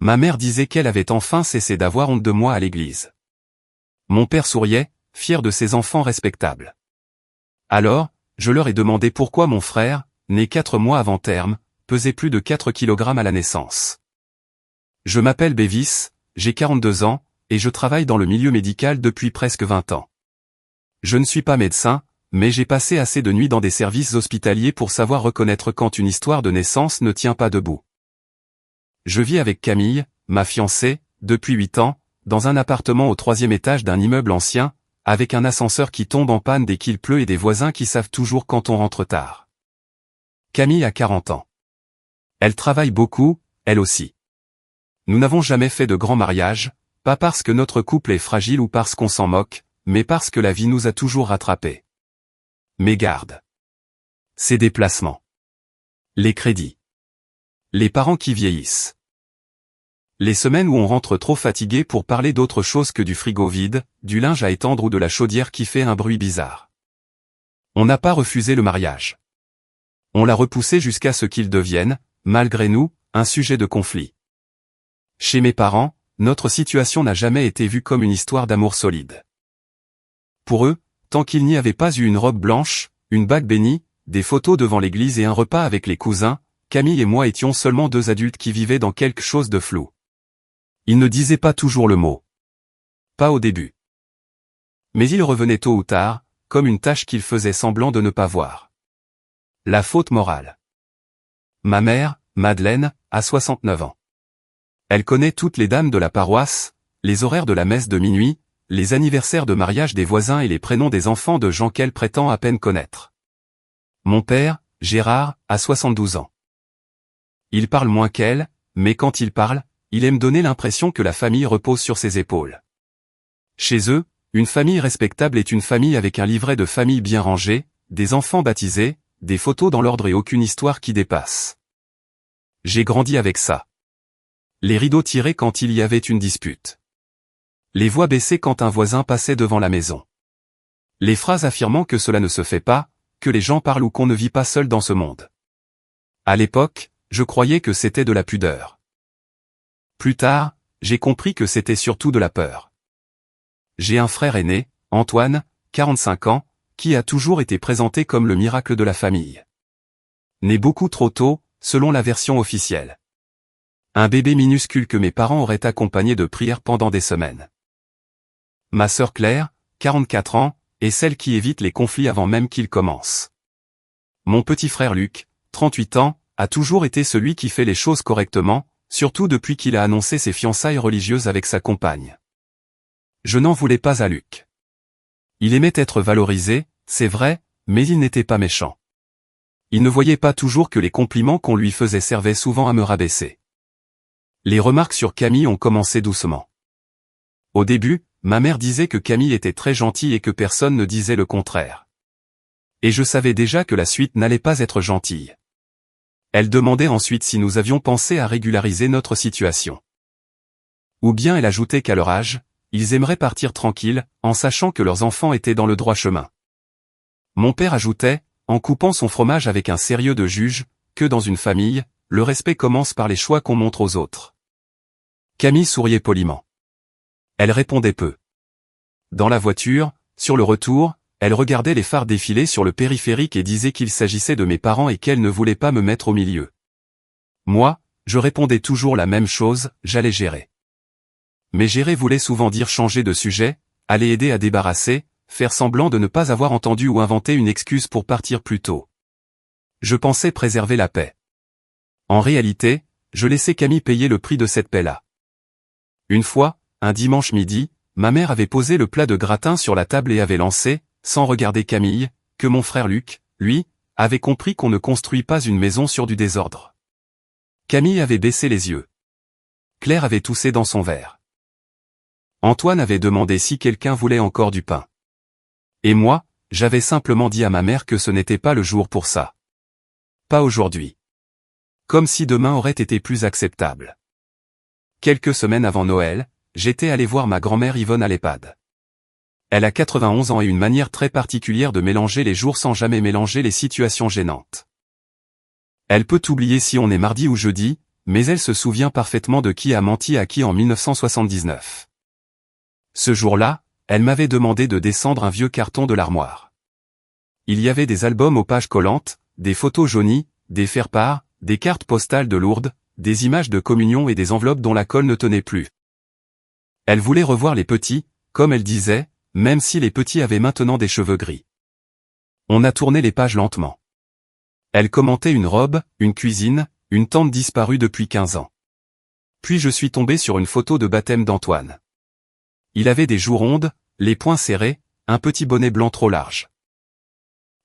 Ma mère disait qu'elle avait enfin cessé d'avoir honte de moi à l'église. Mon père souriait, fier de ses enfants respectables. Alors, je leur ai demandé pourquoi mon frère, né 4 mois avant terme, pesait plus de 4 kg à la naissance. Je m'appelle Bévis, j'ai 42 ans, et je travaille dans le milieu médical depuis presque 20 ans. Je ne suis pas médecin, mais j'ai passé assez de nuits dans des services hospitaliers pour savoir reconnaître quand une histoire de naissance ne tient pas debout. Je vis avec Camille, ma fiancée, depuis 8 ans, dans un appartement au 3e étage d'un immeuble ancien, avec un ascenseur qui tombe en panne dès qu'il pleut et des voisins qui savent toujours quand on rentre tard. Camille a 40 ans. Elle travaille beaucoup, elle aussi. Nous n'avons jamais fait de grand mariage, pas parce que notre couple est fragile ou parce qu'on s'en moque, mais parce que la vie nous a toujours rattrapés. Mes gardes. Ses déplacements. Les crédits. Les parents qui vieillissent. Les semaines où on rentre trop fatigué pour parler d'autre chose que du frigo vide, du linge à étendre ou de la chaudière qui fait un bruit bizarre. On n'a pas refusé le mariage. On l'a repoussé jusqu'à ce qu'il devienne, malgré nous, un sujet de conflit. Chez mes parents, notre situation n'a jamais été vue comme une histoire d'amour solide. Pour eux, tant qu'il n'y avait pas eu une robe blanche, une bague bénie, des photos devant l'église et un repas avec les cousins, Camille et moi étions seulement 2 adultes qui vivaient dans quelque chose de flou. Ils ne disaient pas toujours le mot. Pas au début. Mais ils revenaient tôt ou tard, comme une tâche qu'ils faisaient semblant de ne pas voir. La faute morale. Ma mère, Madeleine, a 69 ans. Elle connaît toutes les dames de la paroisse, les horaires de la messe de minuit, les anniversaires de mariage des voisins et les prénoms des enfants de gens qu'elle prétend à peine connaître. Mon père, Gérard, a 72 ans. Il parle moins qu'elle, mais quand il parle, il aime donner l'impression que la famille repose sur ses épaules. Chez eux, une famille respectable est une famille avec un livret de famille bien rangé, des enfants baptisés, des photos dans l'ordre et aucune histoire qui dépasse. J'ai grandi avec ça. Les rideaux tirés quand il y avait une dispute. Les voix baissées quand un voisin passait devant la maison. Les phrases affirmant que cela ne se fait pas, que les gens parlent ou qu'on ne vit pas seul dans ce monde. À l'époque, je croyais que c'était de la pudeur. Plus tard, j'ai compris que c'était surtout de la peur. J'ai un frère aîné, Antoine, 45 ans, qui a toujours été présenté comme le miracle de la famille. Né beaucoup trop tôt, selon la version officielle. Un bébé minuscule que mes parents auraient accompagné de prières pendant des semaines. Ma sœur Claire, 44 ans, est celle qui évite les conflits avant même qu'ils commencent. Mon petit frère Luc, 38 ans, a toujours été celui qui fait les choses correctement, surtout depuis qu'il a annoncé ses fiançailles religieuses avec sa compagne. Je n'en voulais pas à Luc. Il aimait être valorisé, c'est vrai, mais il n'était pas méchant. Il ne voyait pas toujours que les compliments qu'on lui faisait servaient souvent à me rabaisser. Les remarques sur Camille ont commencé doucement. Au début, ma mère disait que Camille était très gentille et que personne ne disait le contraire. Et je savais déjà que la suite n'allait pas être gentille. Elle demandait ensuite si nous avions pensé à régulariser notre situation. Ou bien elle ajoutait qu'à leur âge, ils aimeraient partir tranquilles, en sachant que leurs enfants étaient dans le droit chemin. Mon père ajoutait, en coupant son fromage avec un sérieux de juge, que dans une famille, le respect commence par les choix qu'on montre aux autres. Camille souriait poliment. Elle répondait peu. Dans la voiture, sur le retour, elle regardait les phares défiler sur le périphérique et disait qu'il s'agissait de mes parents et qu'elle ne voulait pas me mettre au milieu. Moi, je répondais toujours la même chose, j'allais gérer. Mais gérer voulait souvent dire changer de sujet, aller aider à débarrasser, faire semblant de ne pas avoir entendu ou inventer une excuse pour partir plus tôt. Je pensais préserver la paix. En réalité, je laissais Camille payer le prix de cette paix-là. Une fois, un dimanche midi, ma mère avait posé le plat de gratin sur la table et avait lancé, sans regarder Camille, que mon frère Luc, lui, avait compris qu'on ne construit pas une maison sur du désordre. Camille avait baissé les yeux. Claire avait toussé dans son verre. Antoine avait demandé si quelqu'un voulait encore du pain. Et moi, j'avais simplement dit à ma mère que ce n'était pas le jour pour ça. Pas aujourd'hui. Comme si demain aurait été plus acceptable. Quelques semaines avant Noël, j'étais allé voir ma grand-mère Yvonne à l'EHPAD. Elle a 91 ans et une manière très particulière de mélanger les jours sans jamais mélanger les situations gênantes. Elle peut t'oublier si on est mardi ou jeudi, mais elle se souvient parfaitement de qui a menti à qui en 1979. Ce jour-là, elle m'avait demandé de descendre un vieux carton de l'armoire. Il y avait des albums aux pages collantes, des photos jaunies, des faire-part, des cartes postales de Lourdes, des images de communion et des enveloppes dont la colle ne tenait plus. Elle voulait revoir les petits, comme elle disait, même si les petits avaient maintenant des cheveux gris. On a tourné les pages lentement. Elle commentait une robe, une cuisine, une tante disparue depuis 15 ans. Puis je suis tombé sur une photo de baptême d'Antoine. Il avait des joues rondes, les poings serrés, un petit bonnet blanc trop large.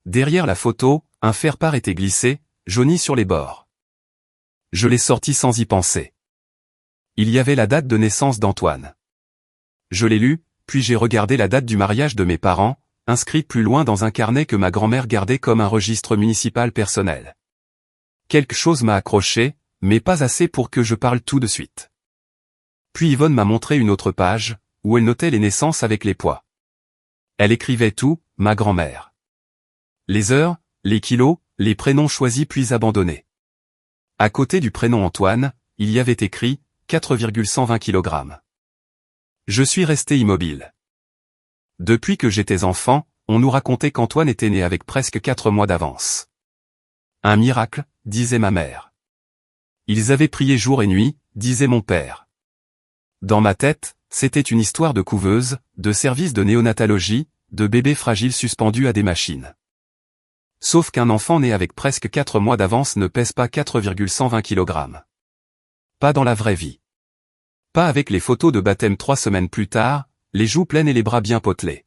Derrière la photo, un faire-part était glissé, jauni sur les bords. Je l'ai sorti sans y penser. Il y avait la date de naissance d'Antoine. Je l'ai lu, puis j'ai regardé la date du mariage de mes parents, inscrite plus loin dans un carnet que ma grand-mère gardait comme un registre municipal personnel. Quelque chose m'a accroché, mais pas assez pour que je parle tout de suite. Puis Yvonne m'a montré une autre page, où elle notait les naissances avec les poids. Elle écrivait tout, ma grand-mère. Les heures, les kilos, les prénoms choisis puis abandonnés. À côté du prénom Antoine, il y avait écrit 4,120 kg. Je suis resté immobile. Depuis que j'étais enfant, on nous racontait qu'Antoine était né avec presque 4 mois d'avance. Un miracle, disait ma mère. Ils avaient prié jour et nuit, disait mon père. Dans ma tête, c'était une histoire de couveuse, de service de néonatologie, de bébés fragiles suspendus à des machines. Sauf qu'un enfant né avec presque 4 mois d'avance ne pèse pas 4,120 kg. Pas dans la vraie vie. Pas avec les photos de baptême 3 semaines plus tard, les joues pleines et les bras bien potelés.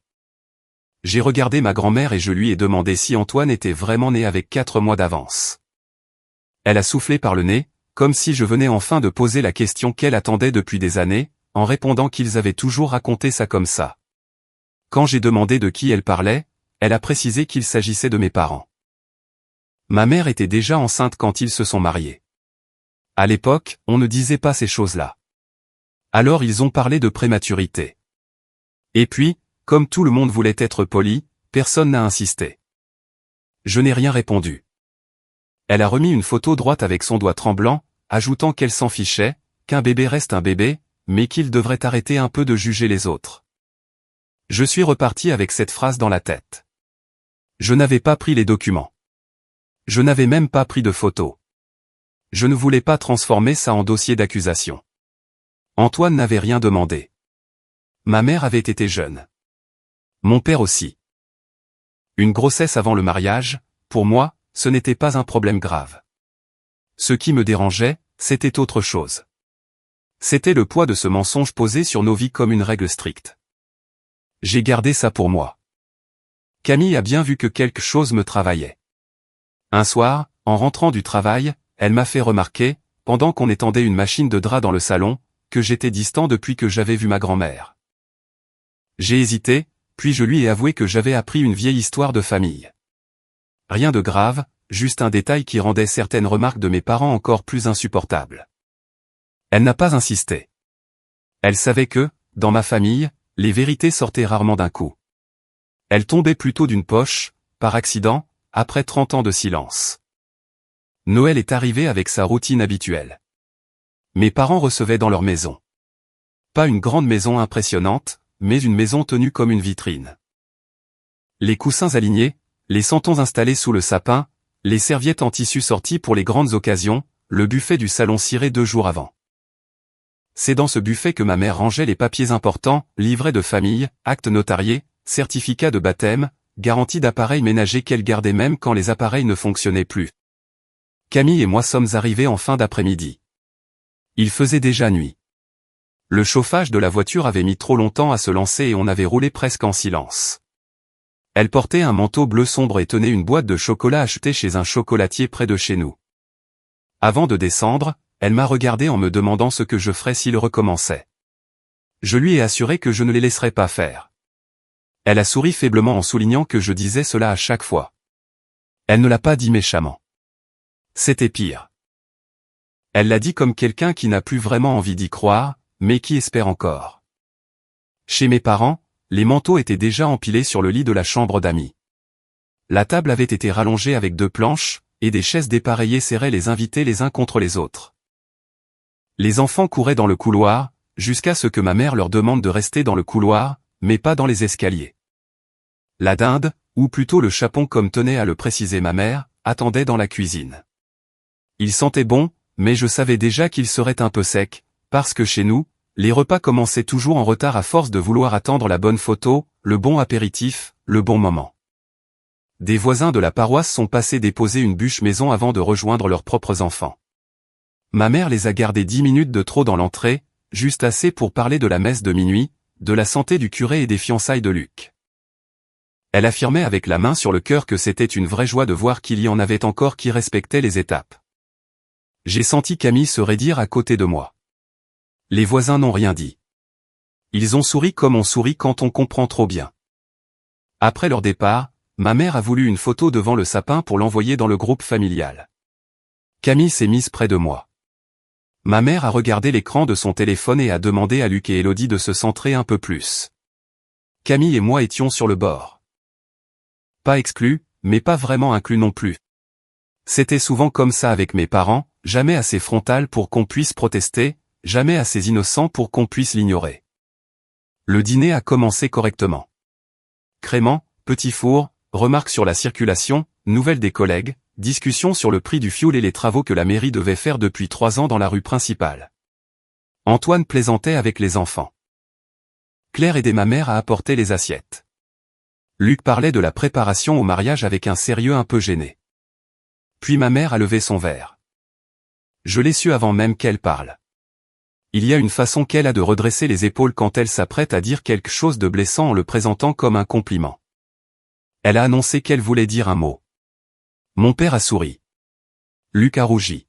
J'ai regardé ma grand-mère et je lui ai demandé si Antoine était vraiment né avec 4 mois d'avance. Elle a soufflé par le nez, comme si je venais enfin de poser la question qu'elle attendait depuis des années, en répondant qu'ils avaient toujours raconté ça comme ça. Quand j'ai demandé de qui elle parlait, elle a précisé qu'il s'agissait de mes parents. Ma mère était déjà enceinte quand ils se sont mariés. À l'époque, on ne disait pas ces choses-là. Alors ils ont parlé de prématurité. Et puis, comme tout le monde voulait être poli, personne n'a insisté. Je n'ai rien répondu. Elle a remis une photo droite avec son doigt tremblant, ajoutant qu'elle s'en fichait, qu'un bébé reste un bébé, mais qu'il devrait arrêter un peu de juger les autres. Je suis reparti avec cette phrase dans la tête. Je n'avais pas pris les documents. Je n'avais même pas pris de photos. Je ne voulais pas transformer ça en dossier d'accusation. Antoine n'avait rien demandé. Ma mère avait été jeune. Mon père aussi. Une grossesse avant le mariage, pour moi, ce n'était pas un problème grave. Ce qui me dérangeait, c'était autre chose. C'était le poids de ce mensonge posé sur nos vies comme une règle stricte. J'ai gardé ça pour moi. Camille a bien vu que quelque chose me travaillait. Un soir, en rentrant du travail, elle m'a fait remarquer, pendant qu'on étendait une machine de drap dans le salon, que j'étais distant depuis que j'avais vu ma grand-mère. J'ai hésité, puis je lui ai avoué que j'avais appris une vieille histoire de famille. Rien de grave, juste un détail qui rendait certaines remarques de mes parents encore plus insupportables. Elle n'a pas insisté. Elle savait que, dans ma famille, les vérités sortaient rarement d'un coup. Elles tombaient plutôt d'une poche, par accident, après 30 ans de silence. Noël est arrivé avec sa routine habituelle. Mes parents recevaient dans leur maison. Pas une grande maison impressionnante, mais une maison tenue comme une vitrine. Les coussins alignés, les santons installés sous le sapin, les serviettes en tissu sorties pour les grandes occasions, le buffet du salon ciré 2 jours avant. C'est dans ce buffet que ma mère rangeait les papiers importants, livrets de famille, actes notariés, certificats de baptême, garanties d'appareils ménagers qu'elle gardait même quand les appareils ne fonctionnaient plus. Camille et moi sommes arrivés en fin d'après-midi. Il faisait déjà nuit. Le chauffage de la voiture avait mis trop longtemps à se lancer et on avait roulé presque en silence. Elle portait un manteau bleu sombre et tenait une boîte de chocolat achetée chez un chocolatier près de chez nous. Avant de descendre, elle m'a regardé en me demandant ce que je ferais s'il recommençait. Je lui ai assuré que je ne les laisserais pas faire. Elle a souri faiblement en soulignant que je disais cela à chaque fois. Elle ne l'a pas dit méchamment. C'était pire. Elle l'a dit comme quelqu'un qui n'a plus vraiment envie d'y croire, mais qui espère encore. Chez mes parents, les manteaux étaient déjà empilés sur le lit de la chambre d'amis. La table avait été rallongée avec 2 planches, et des chaises dépareillées serraient les invités les uns contre les autres. Les enfants couraient dans le couloir, jusqu'à ce que ma mère leur demande de rester dans le couloir, mais pas dans les escaliers. La dinde, ou plutôt le chapon comme tenait à le préciser ma mère, attendait dans la cuisine. Il sentait bon, mais je savais déjà qu'il serait un peu sec, parce que chez nous, les repas commençaient toujours en retard à force de vouloir attendre la bonne photo, le bon apéritif, le bon moment. Des voisins de la paroisse sont passés déposer une bûche maison avant de rejoindre leurs propres enfants. Ma mère les a gardés 10 minutes de trop dans l'entrée, juste assez pour parler de la messe de minuit, de la santé du curé et des fiançailles de Luc. Elle affirmait avec la main sur le cœur que c'était une vraie joie de voir qu'il y en avait encore qui respectaient les étapes. J'ai senti Camille se raidir à côté de moi. Les voisins n'ont rien dit. Ils ont souri comme on sourit quand on comprend trop bien. Après leur départ, ma mère a voulu une photo devant le sapin pour l'envoyer dans le groupe familial. Camille s'est mise près de moi. Ma mère a regardé l'écran de son téléphone et a demandé à Luc et Élodie de se centrer un peu plus. Camille et moi étions sur le bord. Pas exclus, mais pas vraiment inclus non plus. C'était souvent comme ça avec mes parents, jamais assez frontal pour qu'on puisse protester, jamais assez innocent pour qu'on puisse l'ignorer. Le dîner a commencé correctement. Créments, petit four, remarques sur la circulation, nouvelles des collègues, discussions sur le prix du fioul et les travaux que la mairie devait faire depuis 3 ans dans la rue principale. Antoine plaisantait avec les enfants. Claire aidait ma mère à apporter les assiettes. Luc parlait de la préparation au mariage avec un sérieux un peu gêné. Puis ma mère a levé son verre. Je l'ai su avant même qu'elle parle. Il y a une façon qu'elle a de redresser les épaules quand elle s'apprête à dire quelque chose de blessant en le présentant comme un compliment. Elle a annoncé qu'elle voulait dire un mot. Mon père a souri. Luc a rougi.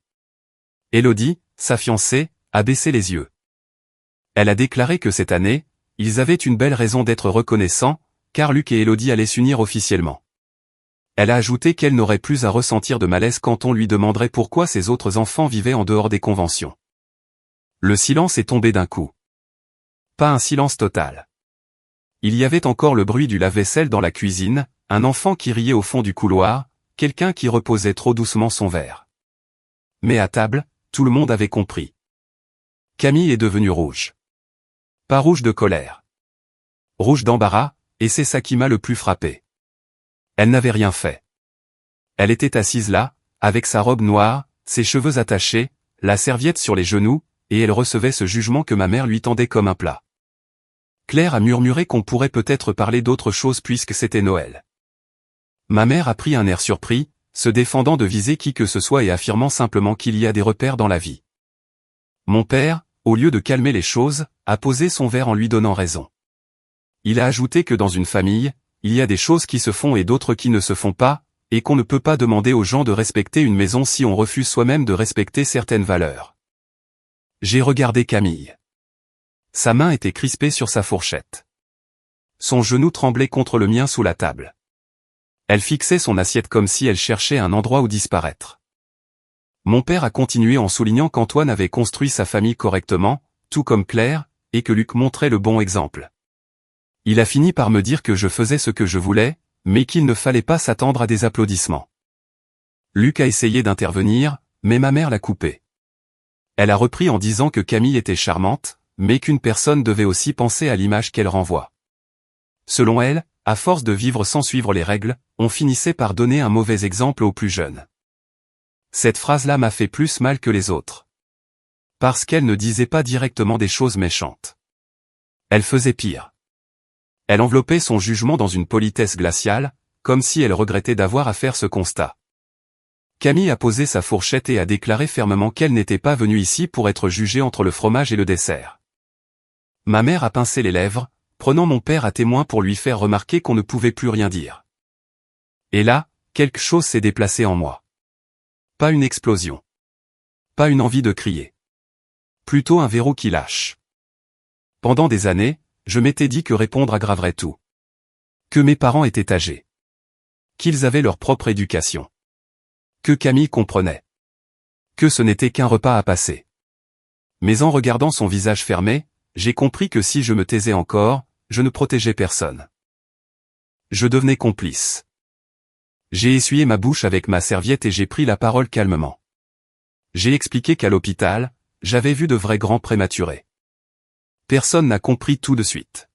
Élodie, sa fiancée, a baissé les yeux. Elle a déclaré que cette année, ils avaient une belle raison d'être reconnaissants, car Luc et Élodie allaient s'unir officiellement. Elle a ajouté qu'elle n'aurait plus à ressentir de malaise quand on lui demanderait pourquoi ses autres enfants vivaient en dehors des conventions. Le silence est tombé d'un coup. Pas un silence total. Il y avait encore le bruit du lave-vaisselle dans la cuisine, un enfant qui riait au fond du couloir, quelqu'un qui reposait trop doucement son verre. Mais à table, tout le monde avait compris. Camille est devenue rouge. Pas rouge de colère. Rouge d'embarras, et c'est ça qui m'a le plus frappé. Elle n'avait rien fait. Elle était assise là, avec sa robe noire, ses cheveux attachés, la serviette sur les genoux, et elle recevait ce jugement que ma mère lui tendait comme un plat. Claire a murmuré qu'on pourrait peut-être parler d'autre chose puisque c'était Noël. Ma mère a pris un air surpris, se défendant de viser qui que ce soit et affirmant simplement qu'il y a des repères dans la vie. Mon père, au lieu de calmer les choses, a posé son verre en lui donnant raison. Il a ajouté que dans une famille, il y a des choses qui se font et d'autres qui ne se font pas, et qu'on ne peut pas demander aux gens de respecter une maison si on refuse soi-même de respecter certaines valeurs. J'ai regardé Camille. Sa main était crispée sur sa fourchette. Son genou tremblait contre le mien sous la table. Elle fixait son assiette comme si elle cherchait un endroit où disparaître. Mon père a continué en soulignant qu'Antoine avait construit sa famille correctement, tout comme Claire, et que Luc montrait le bon exemple. Il a fini par me dire que je faisais ce que je voulais, mais qu'il ne fallait pas s'attendre à des applaudissements. Luc a essayé d'intervenir, mais ma mère l'a coupé. Elle a repris en disant que Camille était charmante, mais qu'une personne devait aussi penser à l'image qu'elle renvoie. Selon elle, à force de vivre sans suivre les règles, on finissait par donner un mauvais exemple aux plus jeunes. Cette phrase-là m'a fait plus mal que les autres. Parce qu'elle ne disait pas directement des choses méchantes. Elle faisait pire. Elle enveloppait son jugement dans une politesse glaciale, comme si elle regrettait d'avoir à faire ce constat. Camille a posé sa fourchette et a déclaré fermement qu'elle n'était pas venue ici pour être jugée entre le fromage et le dessert. Ma mère a pincé les lèvres, prenant mon père à témoin pour lui faire remarquer qu'on ne pouvait plus rien dire. Et là, quelque chose s'est déplacé en moi. Pas une explosion. Pas une envie de crier. Plutôt un verrou qui lâche. Pendant des années, je m'étais dit que répondre aggraverait tout. Que mes parents étaient âgés. Qu'ils avaient leur propre éducation. Que Camille comprenait. Que ce n'était qu'un repas à passer. Mais en regardant son visage fermé, j'ai compris que si je me taisais encore, je ne protégeais personne. Je devenais complice. J'ai essuyé ma bouche avec ma serviette et j'ai pris la parole calmement. J'ai expliqué qu'à l'hôpital, J'avais vu de vrais grands prématurés. Personne n'a compris tout de suite.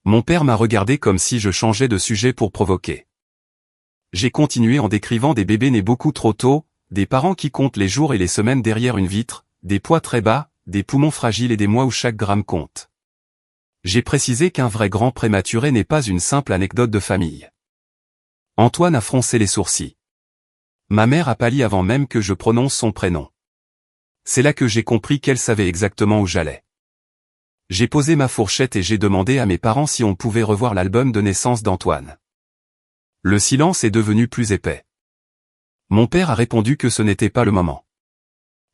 Mon père m'a regardé comme si je changeais de sujet pour provoquer. J'ai continué en décrivant des bébés nés beaucoup trop tôt, des parents qui comptent les jours et les semaines derrière une vitre, des poids très bas, des poumons fragiles et des mois où chaque gramme compte. J'ai précisé qu'un vrai grand prématuré n'est pas une simple anecdote de famille. Antoine a froncé les sourcils. Ma mère a pâli avant même que je prononce son prénom. C'est là que j'ai compris qu'elle savait exactement où j'allais. J'ai posé ma fourchette et j'ai demandé à mes parents si on pouvait revoir l'album de naissance d'Antoine. Le silence est devenu plus épais. Mon père a répondu que ce n'était pas le moment.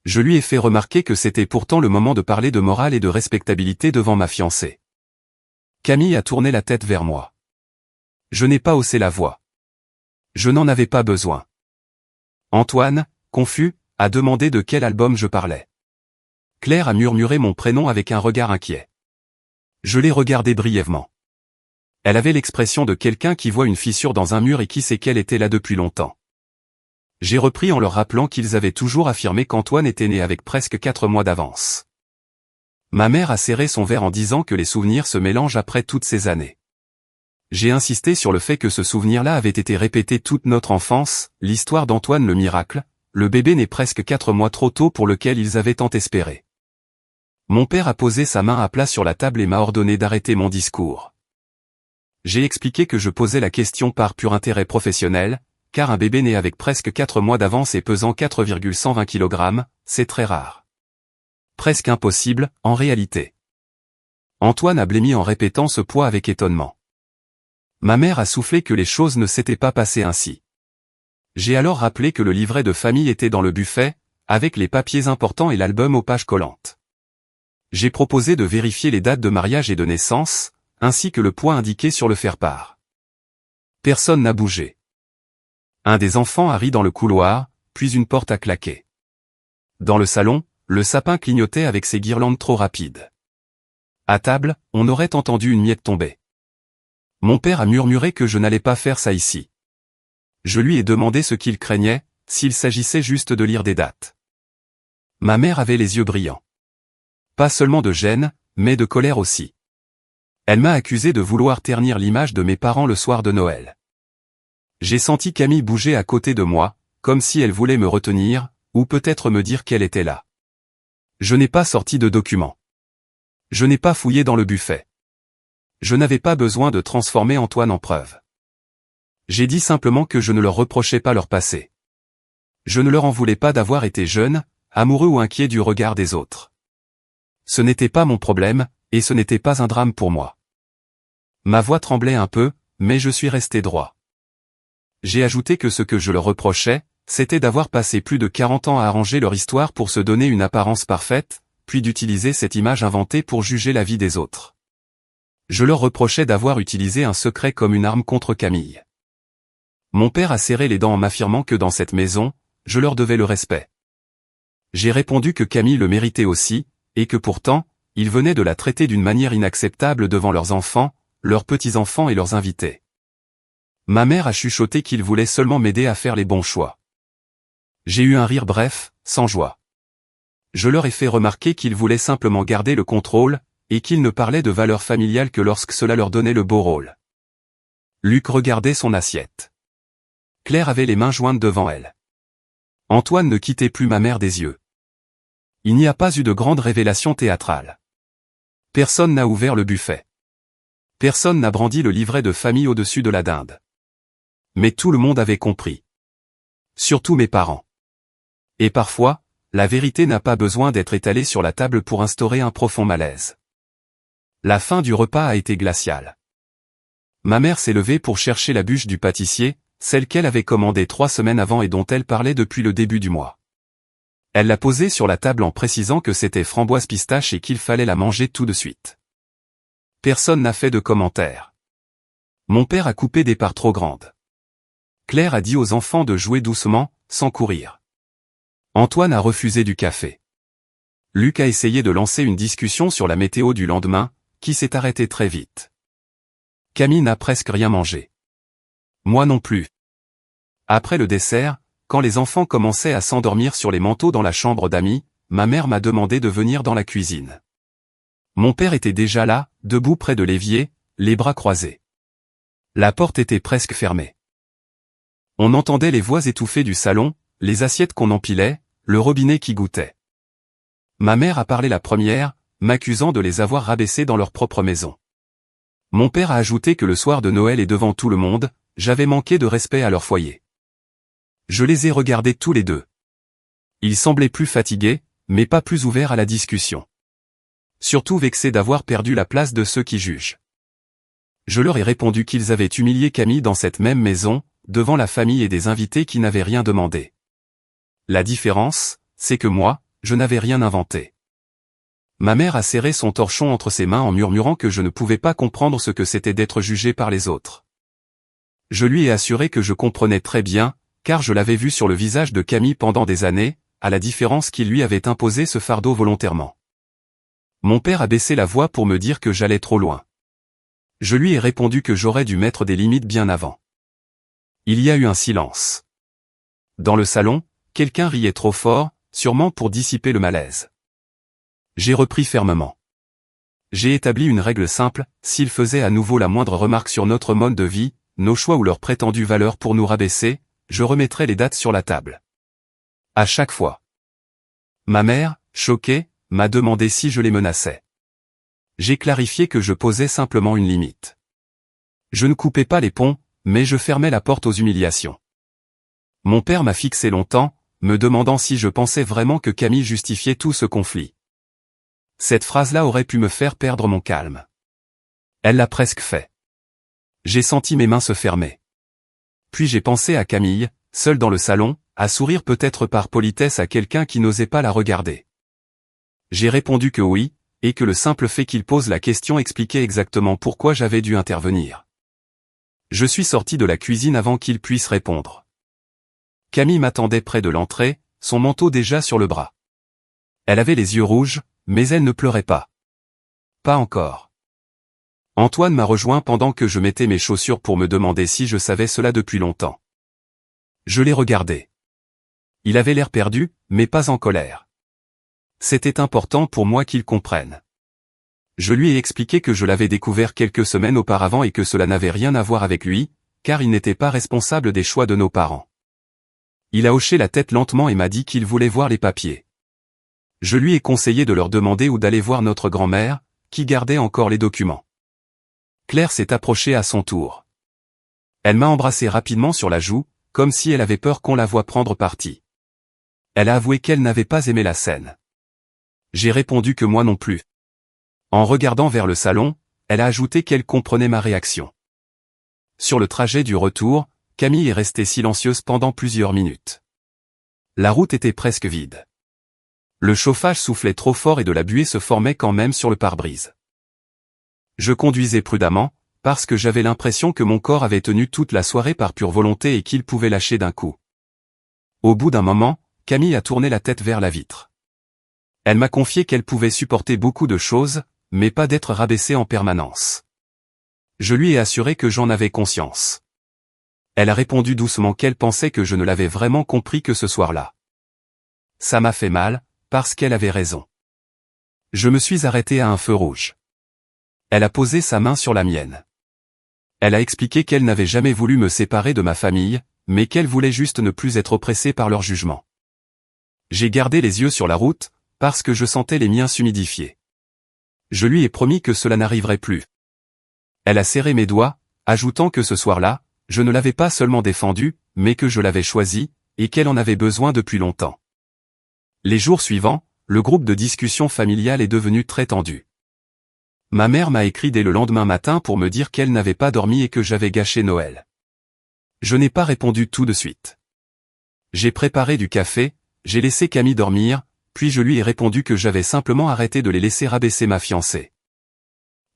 Je lui ai fait remarquer que c'était pourtant le moment de parler de morale et de respectabilité devant ma fiancée. Camille a tourné la tête vers moi. Je n'ai pas haussé la voix. Je n'en avais pas besoin. Antoine, confus, a demandé de quel album je parlais. Claire a murmuré mon prénom avec un regard inquiet. Je l'ai regardée brièvement. Elle avait l'expression de quelqu'un qui voit une fissure dans un mur et qui sait qu'elle était là depuis longtemps. J'ai repris en leur rappelant qu'ils avaient toujours affirmé qu'Antoine était né avec presque 4 mois d'avance. Ma mère a serré son verre en disant que les souvenirs se mélangent après toutes ces années. J'ai insisté sur le fait que ce souvenir-là avait été répété toute notre enfance, l'histoire d'Antoine le miracle, le bébé né presque 4 mois trop tôt pour lequel ils avaient tant espéré. Mon père a posé sa main à plat sur la table et m'a ordonné d'arrêter mon discours. J'ai expliqué que je posais la question par pur intérêt professionnel, car un bébé né avec presque 4 mois d'avance et pesant 4,120 kg, c'est très rare. Presque impossible, en réalité. Antoine a blêmi en répétant ce poids avec étonnement. Ma mère a soufflé que les choses ne s'étaient pas passées ainsi. J'ai alors rappelé que le livret de famille était dans le buffet, avec les papiers importants et l'album aux pages collantes. J'ai proposé de vérifier les dates de mariage et de naissance, ainsi que le poids indiqué sur le faire-part. Personne n'a bougé. Un des enfants a ri dans le couloir, puis une porte a claqué. Dans le salon, le sapin clignotait avec ses guirlandes trop rapides. À table, on aurait entendu une miette tomber. Mon père a murmuré que je n'allais pas faire ça ici. Je lui ai demandé ce qu'il craignait, s'il s'agissait juste de lire des dates. Ma mère avait les yeux brillants. Pas seulement de gêne, mais de colère aussi. Elle m'a accusé de vouloir ternir l'image de mes parents le soir de Noël. J'ai senti Camille bouger à côté de moi, comme si elle voulait me retenir, ou peut-être me dire qu'elle était là. Je n'ai pas sorti de documents. Je n'ai pas fouillé dans le buffet. Je n'avais pas besoin de transformer Antoine en preuve. J'ai dit simplement que je ne leur reprochais pas leur passé. Je ne leur en voulais pas d'avoir été jeune, amoureux ou inquiet du regard des autres. Ce n'était pas mon problème, et ce n'était pas un drame pour moi. Ma voix tremblait un peu, mais je suis resté droit. J'ai ajouté que ce que je leur reprochais, c'était d'avoir passé plus de 40 ans à arranger leur histoire pour se donner une apparence parfaite, puis d'utiliser cette image inventée pour juger la vie des autres. Je leur reprochais d'avoir utilisé un secret comme une arme contre Camille. Mon père a serré les dents en m'affirmant que dans cette maison, je leur devais le respect. J'ai répondu que Camille le méritait aussi, et que pourtant, ils venaient de la traiter d'une manière inacceptable devant leurs enfants, leurs petits-enfants et leurs invités. Ma mère a chuchoté qu'il voulait seulement m'aider à faire les bons choix. J'ai eu un rire bref, sans joie. Je leur ai fait remarquer qu'ils voulaient simplement garder le contrôle, et qu'ils ne parlaient de valeurs familiales que lorsque cela leur donnait le beau rôle. Luc regardait son assiette. Claire avait les mains jointes devant elle. Antoine ne quittait plus ma mère des yeux. Il n'y a pas eu de grande révélation théâtrale. Personne n'a ouvert le buffet. Personne n'a brandi le livret de famille au-dessus de la dinde. Mais tout le monde avait compris. Surtout mes parents. Et parfois, la vérité n'a pas besoin d'être étalée sur la table pour instaurer un profond malaise. La fin du repas a été glaciale. Ma mère s'est levée pour chercher la bûche du pâtissier, celle qu'elle avait commandée 3 semaines avant et dont elle parlait depuis le début du mois. Elle l'a posée sur la table en précisant que c'était framboise pistache et qu'il fallait la manger tout de suite. Personne n'a fait de commentaires. Mon père a coupé des parts trop grandes. Claire a dit aux enfants de jouer doucement, sans courir. Antoine a refusé du café. Luc a essayé de lancer une discussion sur la météo du lendemain, qui s'est arrêtée très vite. Camille n'a presque rien mangé. Moi non plus. Après le dessert, quand les enfants commençaient à s'endormir sur les manteaux dans la chambre d'amis, ma mère m'a demandé de venir dans la cuisine. Mon père était déjà là, debout près de l'évier, les bras croisés. La porte était presque fermée. On entendait les voix étouffées du salon, les assiettes qu'on empilait, le robinet qui goûtait. Ma mère a parlé la première, m'accusant de les avoir rabaissés dans leur propre maison. Mon père a ajouté que le soir de Noël et devant tout le monde, j'avais manqué de respect à leur foyer. Je les ai regardés tous les deux. Ils semblaient plus fatigués, mais pas plus ouverts à la discussion. Surtout vexés d'avoir perdu la place de ceux qui jugent. Je leur ai répondu qu'ils avaient humilié Camille dans cette même maison, devant la famille et des invités qui n'avaient rien demandé. La différence, c'est que moi, je n'avais rien inventé. Ma mère a serré son torchon entre ses mains en murmurant que je ne pouvais pas comprendre ce que c'était d'être jugé par les autres. Je lui ai assuré que je comprenais très bien, car je l'avais vu sur le visage de Camille pendant des années, à la différence qu'il lui avait imposé ce fardeau volontairement. Mon père a baissé la voix pour me dire que j'allais trop loin. Je lui ai répondu que j'aurais dû mettre des limites bien avant. Il y a eu un silence. Dans le salon, quelqu'un riait trop fort, sûrement pour dissiper le malaise. J'ai repris fermement. J'ai établi une règle simple, s'il faisait à nouveau la moindre remarque sur notre mode de vie, nos choix ou leur prétendue valeur pour nous rabaisser, je remettrai les dates sur la table. À chaque fois. Ma mère, choquée, m'a demandé si je les menaçais. J'ai clarifié que je posais simplement une limite. Je ne coupais pas les ponts, mais je fermais la porte aux humiliations. Mon père m'a fixé longtemps, me demandant si je pensais vraiment que Camille justifiait tout ce conflit. Cette phrase-là aurait pu me faire perdre mon calme. Elle l'a presque fait. J'ai senti mes mains se fermer. Puis j'ai pensé à Camille, seule dans le salon, à sourire peut-être par politesse à quelqu'un qui n'osait pas la regarder. J'ai répondu que oui, et que le simple fait qu'il pose la question expliquait exactement pourquoi j'avais dû intervenir. Je suis sorti de la cuisine avant qu'il puisse répondre. Camille m'attendait près de l'entrée, son manteau déjà sur le bras. Elle avait les yeux rouges, mais elle ne pleurait pas. Pas encore. Antoine m'a rejoint pendant que je mettais mes chaussures pour me demander si je savais cela depuis longtemps. Je l'ai regardé. Il avait l'air perdu, mais pas en colère. C'était important pour moi qu'il comprenne. Je lui ai expliqué que je l'avais découvert quelques semaines auparavant et que cela n'avait rien à voir avec lui, car il n'était pas responsable des choix de nos parents. Il a hoché la tête lentement et m'a dit qu'il voulait voir les papiers. Je lui ai conseillé de leur demander ou d'aller voir notre grand-mère, qui gardait encore les documents. Claire s'est approchée à son tour. Elle m'a embrassé rapidement sur la joue, comme si elle avait peur qu'on la voie prendre parti. Elle a avoué qu'elle n'avait pas aimé la scène. J'ai répondu que moi non plus. En regardant vers le salon, elle a ajouté qu'elle comprenait ma réaction. Sur le trajet du retour, Camille est restée silencieuse pendant plusieurs minutes. La route était presque vide. Le chauffage soufflait trop fort et de la buée se formait quand même sur le pare-brise. Je conduisais prudemment, parce que j'avais l'impression que mon corps avait tenu toute la soirée par pure volonté et qu'il pouvait lâcher d'un coup. Au bout d'un moment, Camille a tourné la tête vers la vitre. Elle m'a confié qu'elle pouvait supporter beaucoup de choses, mais pas d'être rabaissée en permanence. Je lui ai assuré que j'en avais conscience. Elle a répondu doucement qu'elle pensait que je ne l'avais vraiment compris que ce soir-là. Ça m'a fait mal, parce qu'elle avait raison. Je me suis arrêté à un feu rouge. Elle a posé sa main sur la mienne. Elle a expliqué qu'elle n'avait jamais voulu me séparer de ma famille, mais qu'elle voulait juste ne plus être oppressée par leur jugement. J'ai gardé les yeux sur la route, parce que je sentais les miens s'humidifier. Je lui ai promis que cela n'arriverait plus. Elle a serré mes doigts, ajoutant que ce soir-là, je ne l'avais pas seulement défendue, mais que je l'avais choisie, et qu'elle en avait besoin depuis longtemps. Les jours suivants, le groupe de discussion familiale est devenu très tendu. Ma mère m'a écrit dès le lendemain matin pour me dire qu'elle n'avait pas dormi et que j'avais gâché Noël. Je n'ai pas répondu tout de suite. J'ai préparé du café, j'ai laissé Camille dormir, puis je lui ai répondu que j'avais simplement arrêté de les laisser rabaisser ma fiancée.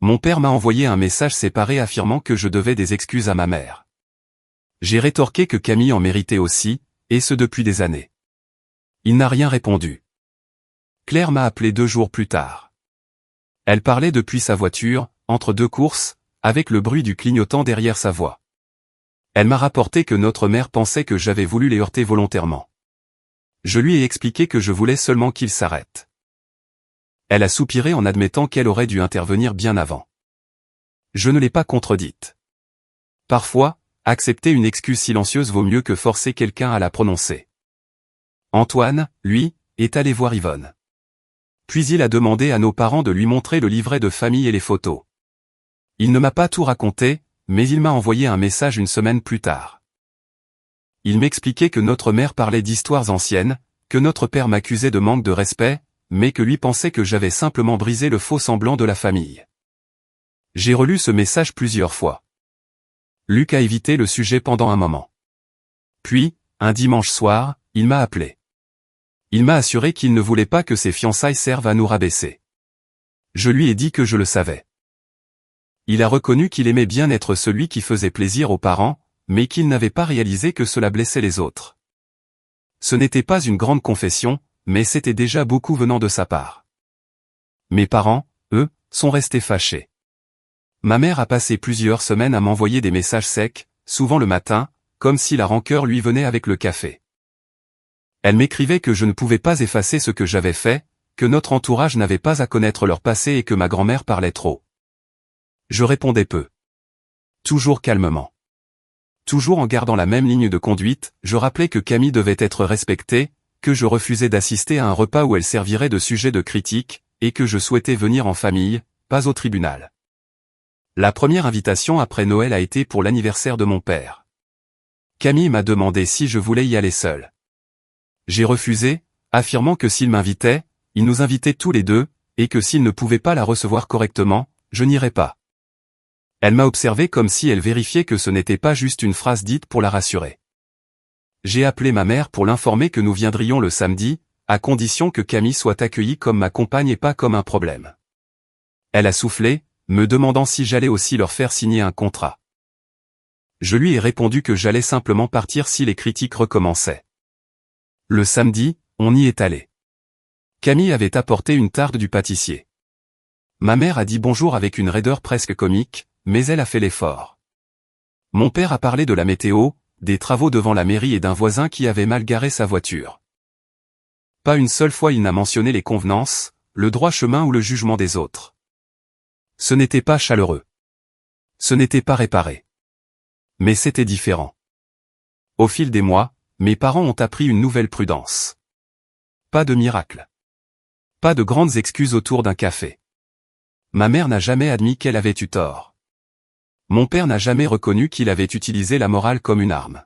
Mon père m'a envoyé un message séparé affirmant que je devais des excuses à ma mère. J'ai rétorqué que Camille en méritait aussi, et ce depuis des années. Il n'a rien répondu. Claire m'a appelé 2 jours plus tard. Elle parlait depuis sa voiture, entre 2 courses, avec le bruit du clignotant derrière sa voix. Elle m'a rapporté que notre mère pensait que j'avais voulu les heurter volontairement. Je lui ai expliqué que je voulais seulement qu'il s'arrête. Elle a soupiré en admettant qu'elle aurait dû intervenir bien avant. Je ne l'ai pas contredite. Parfois, accepter une excuse silencieuse vaut mieux que forcer quelqu'un à la prononcer. Antoine, lui, est allé voir Yvonne. Puis il a demandé à nos parents de lui montrer le livret de famille et les photos. Il ne m'a pas tout raconté, mais il m'a envoyé un message une semaine plus tard. Il m'expliquait que notre mère parlait d'histoires anciennes, que notre père m'accusait de manque de respect, mais que lui pensait que j'avais simplement brisé le faux semblant de la famille. J'ai relu ce message plusieurs fois. Luc a évité le sujet pendant un moment. Puis, un dimanche soir, il m'a appelé. Il m'a assuré qu'il ne voulait pas que ses fiançailles servent à nous rabaisser. Je lui ai dit que je le savais. Il a reconnu qu'il aimait bien être celui qui faisait plaisir aux parents, mais qu'il n'avait pas réalisé que cela blessait les autres. Ce n'était pas une grande confession, mais c'était déjà beaucoup venant de sa part. Mes parents, eux, sont restés fâchés. Ma mère a passé plusieurs semaines à m'envoyer des messages secs, souvent le matin, comme si la rancœur lui venait avec le café. Elle m'écrivait que je ne pouvais pas effacer ce que j'avais fait, que notre entourage n'avait pas à connaître leur passé et que ma grand-mère parlait trop. Je répondais peu. Toujours calmement. Toujours en gardant la même ligne de conduite, je rappelais que Camille devait être respectée, que je refusais d'assister à un repas où elle servirait de sujet de critique, et que je souhaitais venir en famille, pas au tribunal. La première invitation après Noël a été pour l'anniversaire de mon père. Camille m'a demandé si je voulais y aller seul. J'ai refusé, affirmant que s'il m'invitait, il nous invitait tous les deux, et que s'il ne pouvait pas la recevoir correctement, je n'irais pas. Elle m'a observé comme si elle vérifiait que ce n'était pas juste une phrase dite pour la rassurer. J'ai appelé ma mère pour l'informer que nous viendrions le samedi, à condition que Camille soit accueillie comme ma compagne et pas comme un problème. Elle a soufflé, me demandant si j'allais aussi leur faire signer un contrat. Je lui ai répondu que j'allais simplement partir si les critiques recommençaient. Le samedi, on y est allé. Camille avait apporté une tarte du pâtissier. Ma mère a dit bonjour avec une raideur presque comique, mais elle a fait l'effort. Mon père a parlé de la météo, des travaux devant la mairie et d'un voisin qui avait mal garé sa voiture. Pas une seule fois il n'a mentionné les convenances, le droit chemin ou le jugement des autres. Ce n'était pas chaleureux. Ce n'était pas réparé. Mais c'était différent. Au fil des mois, mes parents ont appris une nouvelle prudence. Pas de miracle. Pas de grandes excuses autour d'un café. Ma mère n'a jamais admis qu'elle avait eu tort. Mon père n'a jamais reconnu qu'il avait utilisé la morale comme une arme.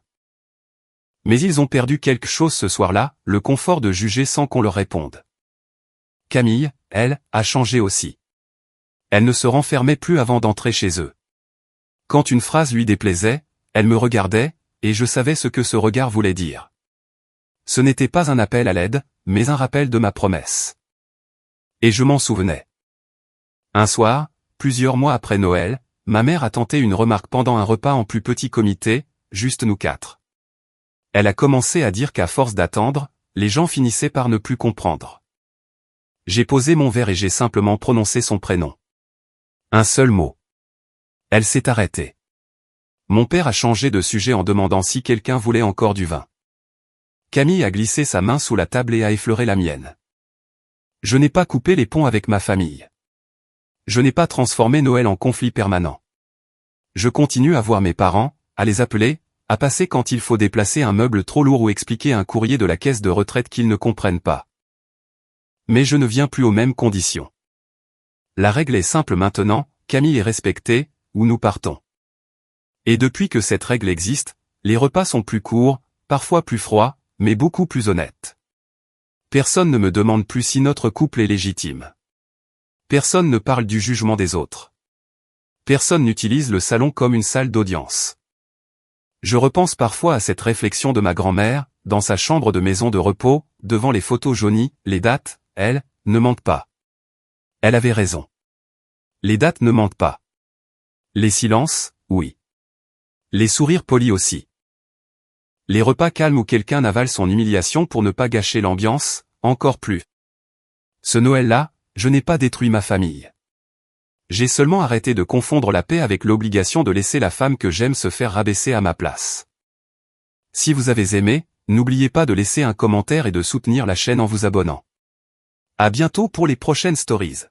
Mais ils ont perdu quelque chose ce soir-là, le confort de juger sans qu'on leur réponde. Camille, elle, a changé aussi. Elle ne se renfermait plus avant d'entrer chez eux. Quand une phrase lui déplaisait, elle me regardait, et je savais ce que ce regard voulait dire. Ce n'était pas un appel à l'aide, mais un rappel de ma promesse. Et je m'en souvenais. Un soir, plusieurs mois après Noël, ma mère a tenté une remarque pendant un repas en plus petit comité, juste nous quatre. Elle a commencé à dire qu'à force d'attendre, les gens finissaient par ne plus comprendre. J'ai posé mon verre et j'ai simplement prononcé son prénom. Un seul mot. Elle s'est arrêtée. Mon père a changé de sujet en demandant si quelqu'un voulait encore du vin. Camille a glissé sa main sous la table et a effleuré la mienne. Je n'ai pas coupé les ponts avec ma famille. Je n'ai pas transformé Noël en conflit permanent. Je continue à voir mes parents, à les appeler, à passer quand il faut déplacer un meuble trop lourd ou expliquer un courrier de la caisse de retraite qu'ils ne comprennent pas. Mais je ne viens plus aux mêmes conditions. La règle est simple maintenant, Camille est respectée, ou nous partons. Et depuis que cette règle existe, les repas sont plus courts, parfois plus froids, mais beaucoup plus honnêtes. Personne ne me demande plus si notre couple est légitime. Personne ne parle du jugement des autres. Personne n'utilise le salon comme une salle d'audience. Je repense parfois à cette réflexion de ma grand-mère, dans sa chambre de maison de repos, devant les photos jaunies, les dates, elles, ne mentent pas. Elle avait raison. Les dates ne mentent pas. Les silences, oui. Les sourires polis aussi. Les repas calmes où quelqu'un avale son humiliation pour ne pas gâcher l'ambiance, encore plus. Ce Noël-là, je n'ai pas détruit ma famille. J'ai seulement arrêté de confondre la paix avec l'obligation de laisser la femme que j'aime se faire rabaisser à ma place. Si vous avez aimé, N'oubliez pas de laisser un commentaire et de soutenir la chaîne en vous abonnant. À bientôt pour les prochaines stories.